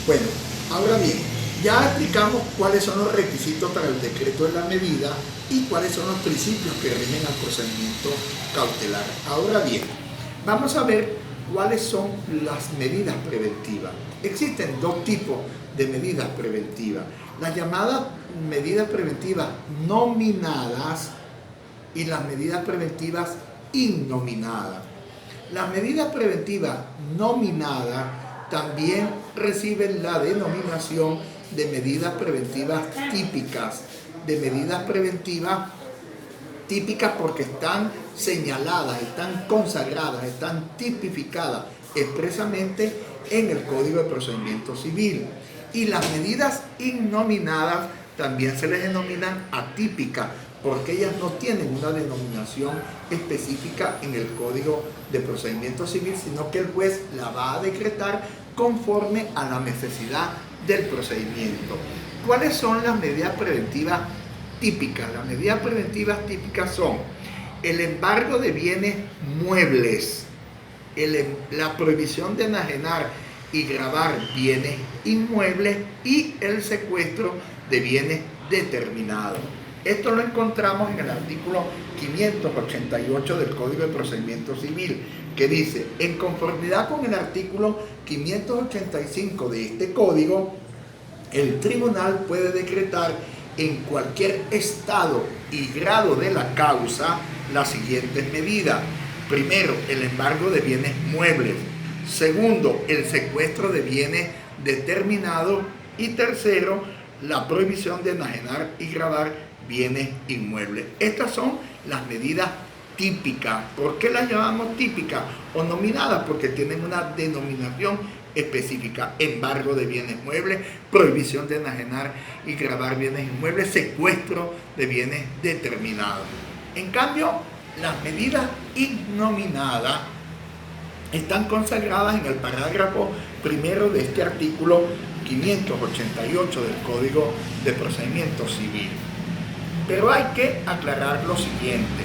Bueno, ahora bien, ya explicamos cuáles son los requisitos para el decreto de la medida y cuáles son los principios que rigen al procedimiento cautelar. Ahora bien, vamos a ver cuáles son las medidas preventivas. Existen dos tipos de medidas preventivas: las llamadas medidas preventivas nominadas y las medidas preventivas innominadas. Las medidas preventivas nominadas también reciben la denominación de medidas preventivas típicas, porque están señaladas, están consagradas, están tipificadas expresamente en el Código de Procedimiento Civil. Y las medidas innominadas también se les denominan atípicas, porque ellas no tienen una denominación específica en el Código de Procedimiento Civil, sino que el juez la va a decretar conforme a la necesidad del procedimiento. ¿Cuáles son las medidas preventivas típicas? Las medidas preventivas típicas son el embargo de bienes muebles, la prohibición de enajenar y gravar bienes inmuebles y el secuestro de bienes determinados. Esto lo encontramos en el artículo 588 del Código de Procedimiento Civil, que dice: en conformidad con el artículo 585 de este código, el tribunal puede decretar en cualquier estado y grado de la causa las siguientes medidas. Primero, el embargo de bienes muebles. Segundo, el secuestro de bienes determinados. Y tercero, la prohibición de enajenar y gravar bienes inmuebles. Estas son las medidas típicas. ¿Por qué las llamamos típicas o nominadas? Porque tienen una denominación específica: embargo de bienes muebles, prohibición de enajenar y gravar bienes inmuebles, secuestro de bienes determinados. En cambio, las medidas innominadas están consagradas en el parágrafo primero de este artículo 588 del Código de Procedimiento Civil. Pero hay que aclarar lo siguiente: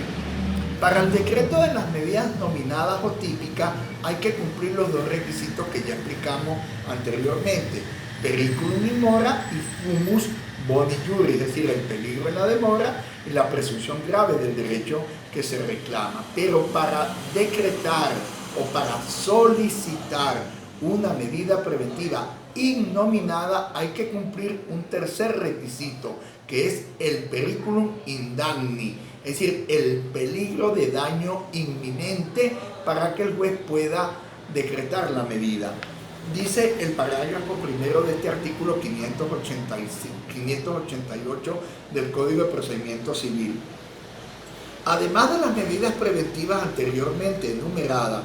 para el decreto de las medidas nominadas o típicas hay que cumplir los dos requisitos que ya explicamos anteriormente: periculum in mora y fumus boni iuris, es decir, el peligro en la demora y la presunción grave del derecho que se reclama. Pero para decretar o para solicitar una medida preventiva innominada hay que cumplir un tercer requisito, que es el periculum indagni, es decir, el peligro de daño inminente, para que el juez pueda decretar la medida. Dice el parágrafo primero de este artículo 588 del Código de Procedimiento Civil: además de las medidas preventivas anteriormente enumeradas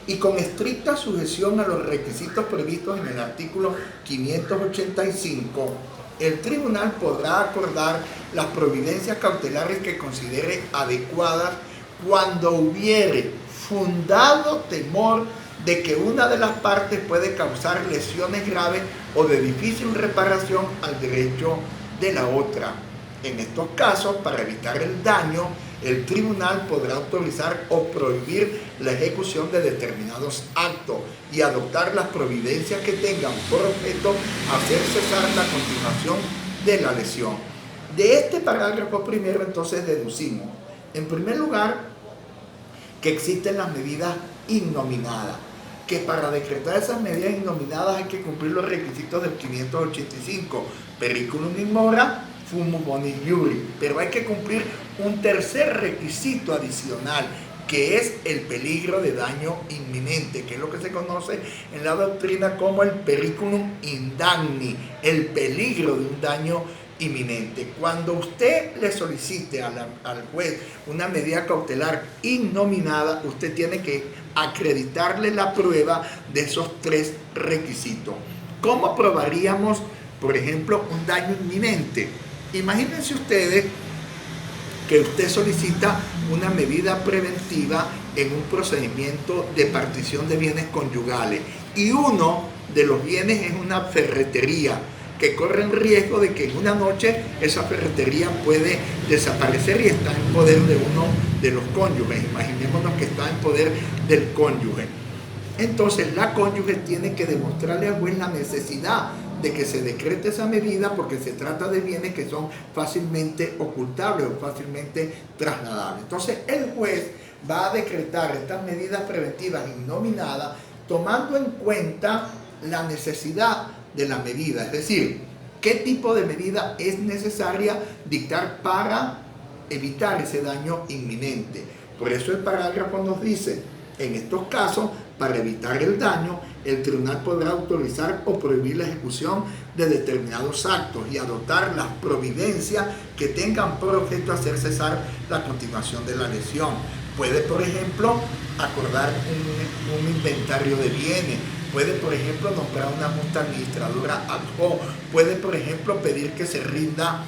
y con estricta sujeción a los requisitos previstos en el artículo 585, el tribunal podrá acordar las providencias cautelares que considere adecuadas cuando hubiere fundado temor de que una de las partes puede causar lesiones graves o de difícil reparación al derecho de la otra. En estos casos, para evitar el daño, el tribunal podrá autorizar o prohibir la ejecución de determinados actos y adoptar las providencias que tengan por objeto hacer cesar la continuación de la lesión. De este parágrafo primero, entonces, deducimos, en primer lugar, que existen las medidas innominadas, que para decretar esas medidas innominadas hay que cumplir los requisitos del 585, periculum in mora, fumus boni iuris, pero hay que cumplir un tercer requisito adicional, que es el peligro de daño inminente, que es lo que se conoce en la doctrina como el periculum indagni, el peligro de un daño inminente. Cuando usted le solicite al juez una medida cautelar innominada, usted tiene que acreditarle la prueba de esos tres requisitos. ¿Cómo probaríamos, por ejemplo, un daño inminente? Imagínense ustedes que usted solicita una medida preventiva en un procedimiento de partición de bienes conyugales y uno de los bienes es una ferretería que corre el riesgo de que en una noche esa ferretería puede desaparecer y está en poder de uno de los cónyuges. Imaginémonos que está en poder del cónyuge. entonces la cónyuge tiene que demostrarle al juez la necesidad de que se decrete esa medida porque se trata de bienes que son fácilmente ocultables o fácilmente trasladables. Entonces el juez va a decretar estas medidas preventivas innominadas tomando en cuenta la necesidad de la medida, es decir, qué tipo de medida es necesaria dictar para evitar ese daño inminente. Por eso el parágrafo nos dice, en estos casos, para evitar el daño, el tribunal podrá autorizar o prohibir la ejecución de determinados actos y adoptar las providencias que tengan por objeto hacer cesar la continuación de la lesión. Puede, por ejemplo, acordar un inventario de bienes, puede, por ejemplo, nombrar una junta administradora ad hoc, puede, por ejemplo, pedir que se rinda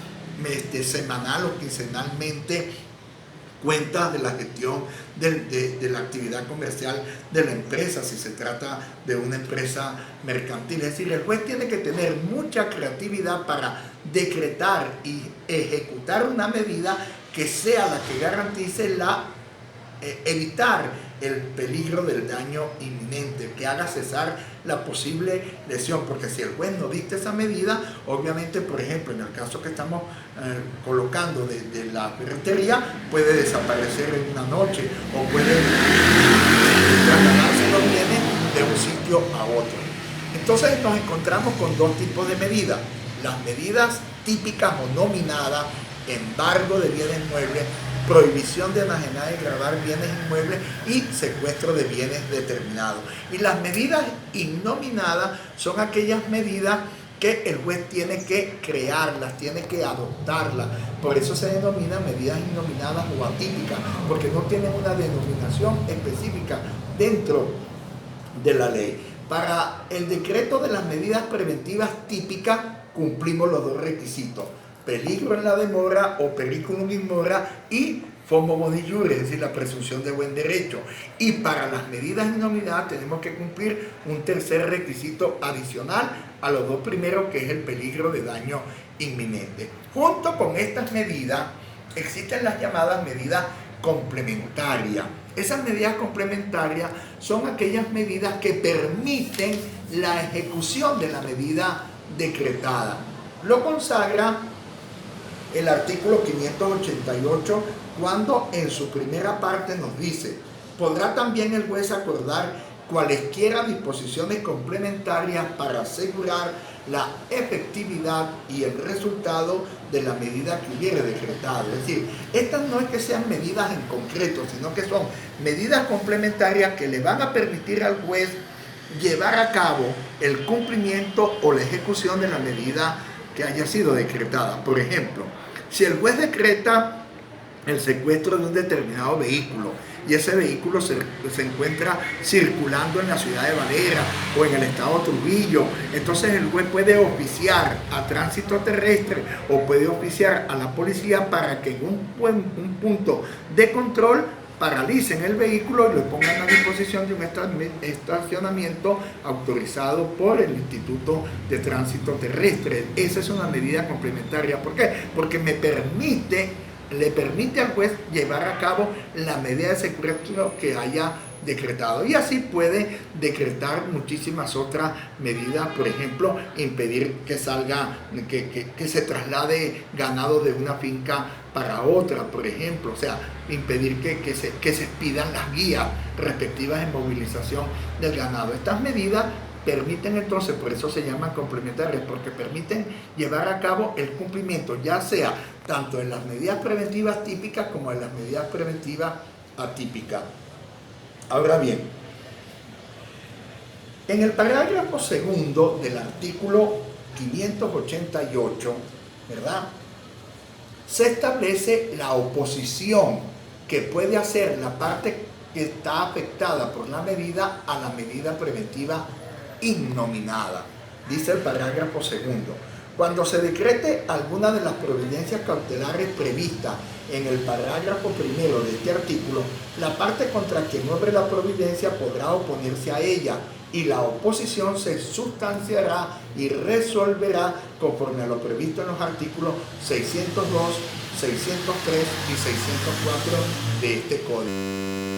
semanal o quincenalmente cuentas de la gestión de la actividad comercial de la empresa, si se trata de una empresa mercantil. Es decir, el juez tiene que tener mucha creatividad para decretar y ejecutar una medida que sea la que garantice evitar el peligro del daño inminente, que haga cesar la posible lesión, porque si el juez no dicta esa medida, obviamente, por ejemplo, en el caso que estamos colocando de la ferretería, puede desaparecer en una noche o puede trasladarse los bienes de un sitio a otro. Entonces nos encontramos con dos tipos de medidas: las medidas típicas o nominadas, embargo de bienes muebles, prohibición de enajenar y gravar bienes inmuebles y secuestro de bienes determinados. Y las medidas innominadas son aquellas medidas que el juez tiene que crearlas, tiene que adoptarlas. Por eso se denominan medidas innominadas o atípicas, porque no tienen una denominación específica dentro de la ley. Para el decreto de las medidas preventivas típicas cumplimos los dos requisitos: peligro en la demora o periculum in mora y forma boni iure, es decir, la presunción de buen derecho. Y para las medidas innominadas tenemos que cumplir un tercer requisito adicional a los dos primeros, que es el peligro de daño inminente. Junto con estas medidas existen las llamadas medidas complementarias. Esas medidas complementarias son aquellas medidas que permiten la ejecución de la medida decretada. Lo consagra el artículo 588, cuando en su primera parte nos dice: podrá también el juez acordar cualesquiera disposiciones complementarias para asegurar la efectividad y el resultado de la medida que hubiere decretado. Es decir, estas no es que sean medidas en concreto, sino que son medidas complementarias que le van a permitir al juez llevar a cabo el cumplimiento o la ejecución de la medida que haya sido decretada. Por ejemplo, si el juez decreta el secuestro de un determinado vehículo y ese vehículo se encuentra circulando en la ciudad de Valera o en el estado Trujillo, entonces el juez puede oficiar a tránsito terrestre o puede oficiar a la policía para que en un punto de control paralicen el vehículo y lo pongan a disposición de un estacionamiento autorizado por el Instituto de Tránsito Terrestre. Esa es una medida complementaria. ¿Por qué? Porque le permite al juez llevar a cabo la medida de secuestro que haya decretado, y así puede decretar muchísimas otras medidas. Por ejemplo, impedir que se traslade ganado de una finca para otra, por ejemplo, o sea, impedir que se expidan las guías respectivas en movilización del ganado. Estas medidas permiten entonces, por eso se llaman complementarias, porque permiten llevar a cabo el cumplimiento, ya sea tanto en las medidas preventivas típicas como en las medidas preventivas atípicas. Ahora bien, en el parágrafo segundo del artículo 588, ¿verdad?, se establece la oposición que puede hacer la parte que está afectada por la medida a la medida preventiva innominada. Dice el parágrafo segundo: cuando se decrete alguna de las providencias cautelares previstas en el parágrafo primero de este artículo, la parte contra quien obre la providencia podrá oponerse a ella, y la oposición se sustanciará y resolverá conforme a lo previsto en los artículos 602, 603 y 604 de este código.